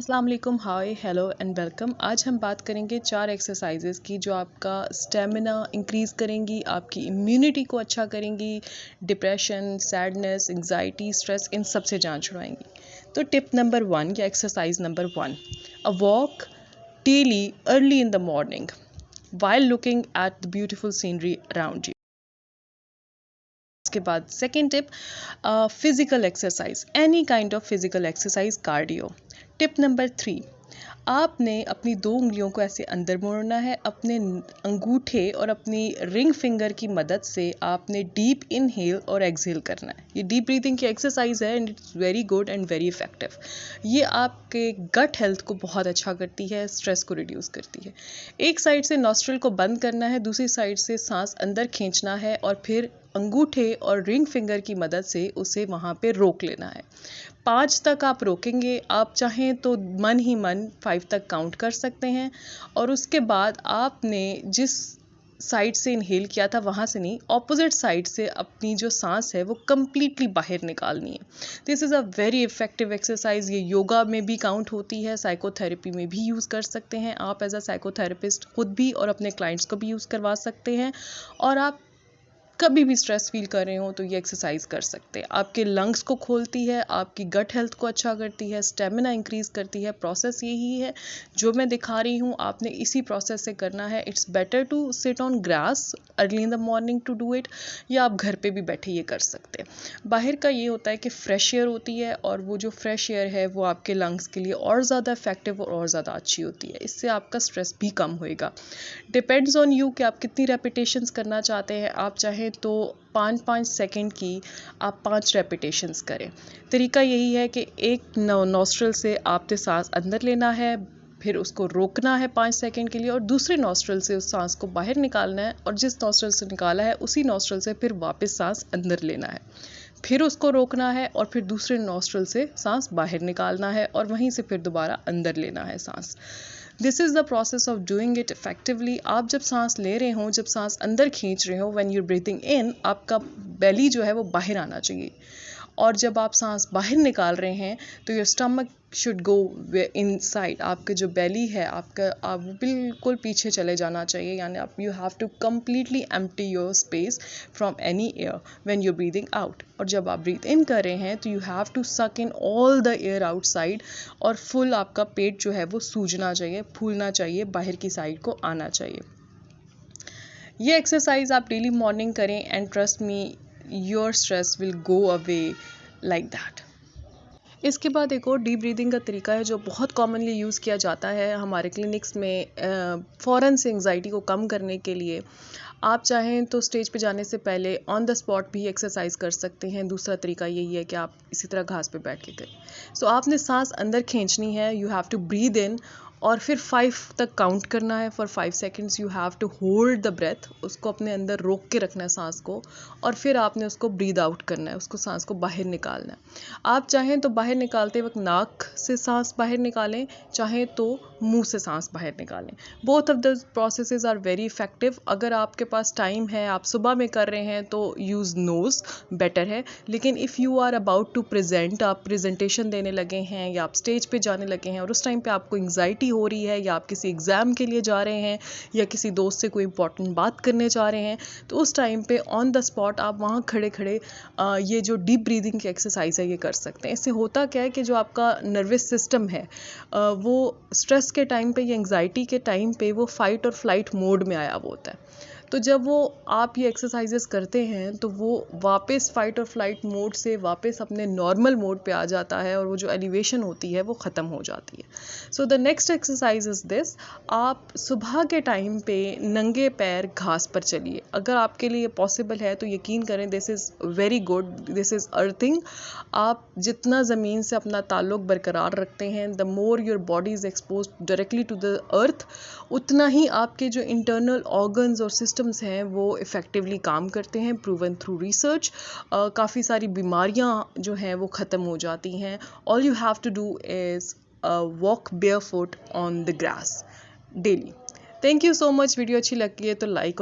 अस्सलाम वालेकुम, हाय, hello and welcome. आज हम बात करेंगे 4 एक्सरसाइजेज़ की जो आपका स्टेमिना इंक्रीज़ करेंगी, आपकी इम्यूनिटी को अच्छा करेंगी, depression, sadness, anxiety, stress in सब से जान छुड़ाएंगी। तो टिप नंबर 1 या exercise number 1, a walk daily early in the morning while looking at the beautiful scenery around you. उसके बाद second tip, physical exercise, any kind of physical exercise, cardio. Tip number 3, आपने अपनी 2 उंगलियों को ऐसे अंदर मोड़ना है, अपने अंगूठे और अपनी रिंग फिंगर की मदद से आपने डीप इनहेल और एक्सहेल करना है। ये डीप ब्रीथिंग की एक्सरसाइज है and it's very good and very effective. ये आपके गट हेल्थ को बहुत अच्छा करती है, स्ट्रेस को रिड्यूस करती है। एक साइड से नॉस्ट्रल को बंद करना है, दूसरी साइड से सांस अंदर खींचना है और फिर अंगूठे और रिंग फिंगर की मदद से उसे वहाँ पे रोक लेना है। 5 तक आप रोकेंगे। आप चाहें तो मन ही मन 5 तक काउंट कर सकते हैं और उसके बाद आपने जिस साइड से इनहेल किया था वहाँ से नहीं, ऑपोजिट साइड से अपनी जो सांस है वो कम्प्लीटली बाहर निकालनी है। This is a very effective exercise. ये योगा में भी काउंट होती है, साइकोथेरेपी में भी यूज़ कर सकते हैं आप एज अ साइकोथेरेपिस्ट, खुद भी और अपने क्लाइंट्स को भी यूज़ करवा सकते हैं। और आप कभी भी स्ट्रेस फील कर रहे हो तो ये एक्सरसाइज कर सकते हैं। आपके लंग्स को खोलती है, आपकी गट हेल्थ को अच्छा करती है, स्टेमिना इंक्रीज करती है। प्रोसेस यही है जो मैं दिखा रही हूँ, आपने इसी प्रोसेस से करना है। It's better to sit on grass early in the morning to do it, या आप घर पे भी बैठे ये कर सकते हैं। बाहर का ये होता है कि फ्रेश एयर होती है और वो जो फ्रेश एयर है वो आपके लंग्स के लिए और ज़्यादा इफेक्टिव और ज़्यादा अच्छी होती है। इससे आपका स्ट्रेस भी कम होएगा। डिपेंड्स ऑन यू कि आप कितनी रेपिटेशंस करना चाहते हैं। आप चाहें तो 5-5 सेकंड की आप 5 रेपिटेशंस करें। तरीका यही है कि एक नॉस्ट्रल से आपने सांस अंदर लेना है, फिर उसको रोकना है 5 सेकंड के लिए और दूसरे नॉस्ट्रल से उस सांस को बाहर निकालना है और जिस नॉस्ट्रल से निकाला है उसी नॉस्ट्रल से फिर वापस सांस अंदर लेना है, फिर उसको रोकना है और फिर दूसरे नॉस्ट्रल से सांस बाहर निकालना है और वहीं से फिर दोबारा अंदर लेना है सांस। This is the process of doing it effectively. आप जब सांस ले रहे हो, जब सांस अंदर खींच रहे हो, व्हेन यूर ब्रीथिंग इन, आपका बेली जो है वो बाहर आना चाहिए। और जब आप सांस बाहर निकाल रहे हैं तो your stomach should go inside. आपके जो बेली है आपका, आप बिल्कुल पीछे चले जाना चाहिए, यानी आप you have to completely empty your space from any air when you breathing out. और जब आप ब्रीथ इन कर रहे हैं तो you have to suck in all the air outside और फुल आपका पेट जो है वो सूजना चाहिए, फूलना चाहिए, बाहर की साइड को आना चाहिए। ये एक्सरसाइज आप डेली मॉर्निंग करें and trust me, your stress will go away like that. इसके बाद एक और डीप ब्रीदिंग का तरीका है जो बहुत कॉमनली यूज़ किया जाता है हमारे क्लिनिक्स में फ़ौरन से एंग्जाइटी को कम करने के लिए। आप चाहें तो स्टेज पे जाने से पहले ऑन द स्पॉट भी एक्सरसाइज कर सकते हैं। दूसरा तरीका यही है कि आप इसी तरह घास पे बैठ के करें। सो आपने सांस अंदर खींचनी है, you have to breathe in और फिर 5 तक काउंट करना है। For 5 seconds you have to hold the breath, उसको अपने अंदर रोक के रखना है सांस को, और फिर आपने उसको ब्रीद आउट करना है, उसको सांस को बाहर निकालना है। आप चाहें तो बाहर निकालते वक्त नाक से सांस बाहर निकालें, चाहें तो मुंह से सांस बाहर निकालें। Both of the processes are very effective. अगर आपके पास टाइम है, आप सुबह में कर रहे हैं तो यूज़ नोज़ बेटर है, लेकिन if you are about to present, आप प्रेजेंटेशन देने लगे हैं या आप स्टेज पे जाने लगे हैं और उस टाइम पे आपको एंग्जाइटी हो रही है या आप किसी एग्ज़ाम के लिए जा रहे हैं या किसी दोस्त से कोई इंपॉर्टेंट बात करने जा रहे हैं, तो उस टाइम पे ऑन द स्पॉट आप वहाँ खड़े खड़े ये जो डीप ब्रीदिंग की एक्सरसाइज है ये कर सकते हैं। इससे होता क्या है कि जो आपका नर्वस सिस्टम है वो स्ट्रेस के टाइम पे या एंग्जाइटी के टाइम पे वो फाइट और फ्लाइट मोड में आया हुआ होता है। तो जब वो आप ये एक्सरसाइजेस करते हैं तो वो वापस फाइट और फ्लाइट मोड से वापस अपने नॉर्मल मोड पे आ जाता है और वो जो एलिवेशन होती है वो ख़त्म हो जाती है। So the next exercise is this, आप सुबह के टाइम पे नंगे पैर घास पर चलिए। अगर आपके लिए पॉसिबल है तो यकीन करें, this is very good, this is earthing. आप जितना ज़मीन से अपना ताल्लुक़ बरकरार रखते हैं, the more your body is expose directly to the earth, उतना ही आपके जो इंटरनल ऑर्गन्स और सिस्टम्स हैं वो इफ़ेक्टिवली काम करते हैं। प्रूवन थ्रू रिसर्च, काफ़ी सारी बीमारियां जो हैं वो ख़त्म हो जाती हैं। All you have to do is walk barefoot on the grass daily. Thank you so much. Video अच्छी लगी है तो लाइक